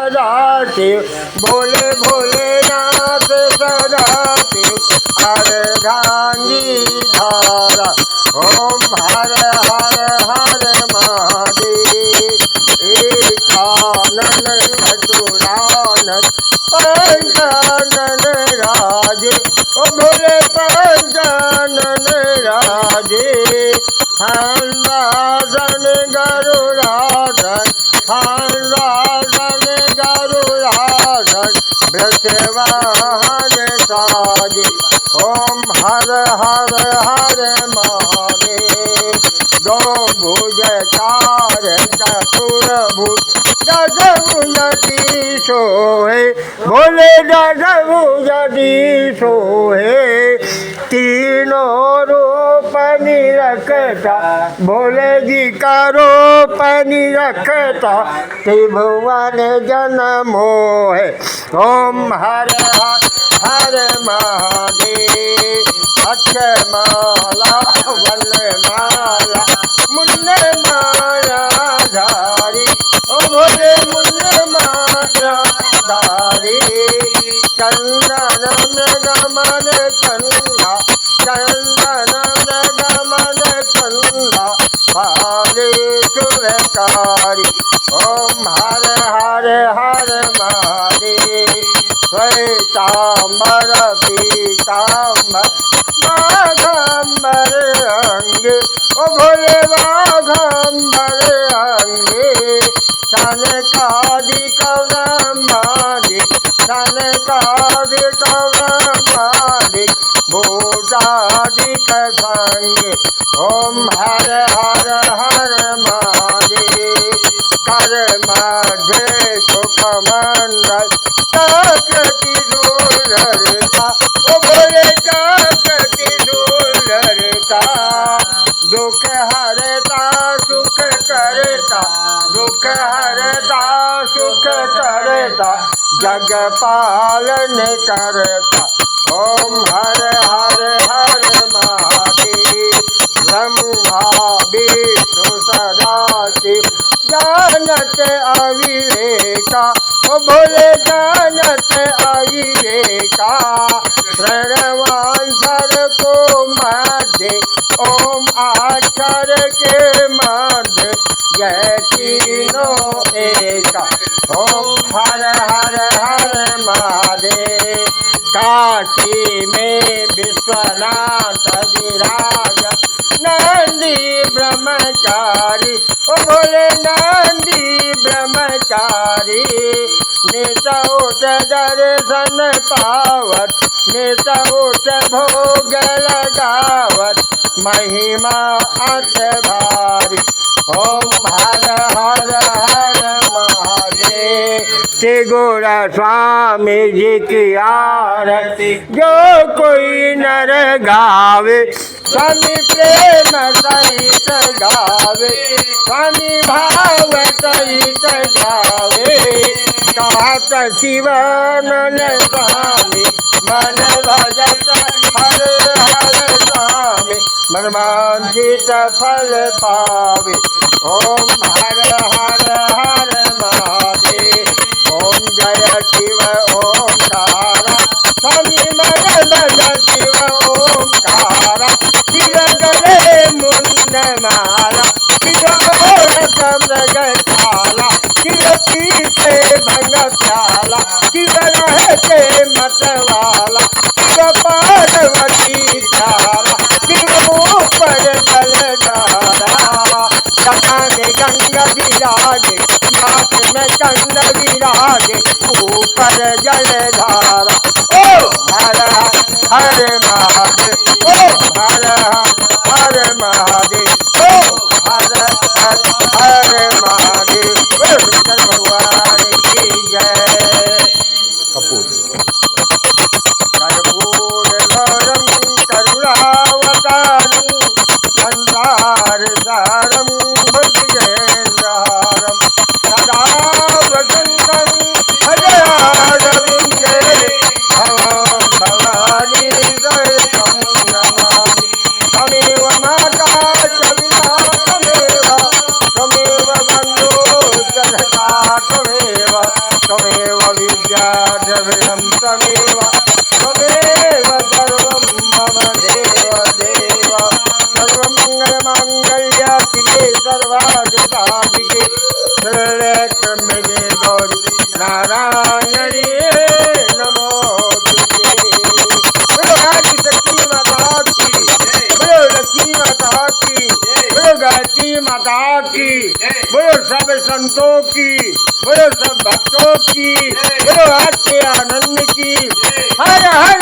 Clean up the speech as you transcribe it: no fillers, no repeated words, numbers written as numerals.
सदाशिव बोले भोलेनाथ सदाशिव अर्धांगी धारा ओम हर हर हर महादेव एकानन चतुरानन पंचानन राजे ओ भोले पंचानन राजे हंसासन गरुड़ासन हंसासन गरुड़ासन वृषवाहन साजे ओम हर हर हर महादेव दो भुज चार चतुर्भुज दस भुज सोहे भोले दस भुज सोहे तीनों रूप निरखता भोले जी का रूप निरखता त्रिभुवन जन्म है ओम हर हर हर महादेव अक्षय माला वनमाला मुन्ने माला धारी ओ भोले मुन्ने माला धारी चंदन गमन चंदा चंदन गमन चंदा पाले सुरकारी ओम हर हर हर महादेव श्वेतांबर पीतांबर बाघंबर अंगे ओ भोले बाघंबर अंगे सनकादिक ब्रह्मादिक सनकादिक ब्रह्मादिक भूतादिक संगे ओम हर हर हर महादेव कर मध्य सुखमंडल काकति दूरता ओ भोले काकति दूरता दुख हरता सुख करता दुख हरता सुख करता जग पालन करता ओम हर हर हर महादेव ब्रह्मा विष्णु सदाशिव जानत अविवेका ओ भोले जानत अविवेका प्रणवांतर को मध्य ओम अक्षर के मध्य यह तीनों एका ओम हर हर हर महादेव काशी में विश्वनाथ विराज नंदी ब्रह्मचारी ओ भोले नंदी ब्रह्मचारी नित उठ दर्शन पावत नित उठ भोग लगावत महिमा अत भारी ओम हर हर हर महादेव श्री गोरा स्वामी जी की आरती जो कोई नर गावे स्वामी प्रेम सहित गावे स्वामी भाव सहित गावे कहत शिवानंद स्वामी मन भजत हर हर स्वामी मन वांछित फल पावे ओम हर हर हर महादेव ओम जय शिव ओंकारा स्वामी मन भज शिव ओंकारा शिव गले मुंड माला शिव मृगशाला शिव पीछे भंग प्याला शिव रहते मतवाला शिव पार्वती प्यारा शिव ऊपर जलधारा कटाने गंगा विराजे नाथ में चंद विराजे ऊपर जलधारा ओ हर हर महादेव ओ हर हर महादेव ओ हर हर महादेव शंकर भगवान की जय कपूर कर्पूर गौरम करुणावतारम संसार सारम भुजगेन्द्रहारम सदा वसंतं हृदयारविन्दे भवं भवानी सर्वं नमामि तमेव माता च त्वमेव विद्याद्रविणं त्वमेव त्वमेव सर्वं मम देव देव सर्वमङ्गलमाङ्गल्य शिवे सर्वार्थसाधिके शरणे त्र्यम्बके गौरी नारायणी नमोस्तुते। बोलो गायत्री शक्ति माता की, बोलो लक्ष्मी माता की, बोलो गायत्री माता की, बोलो सब संतों की, बोलो सब भक्तों की, बोलो आत्म आनंद की। हर हर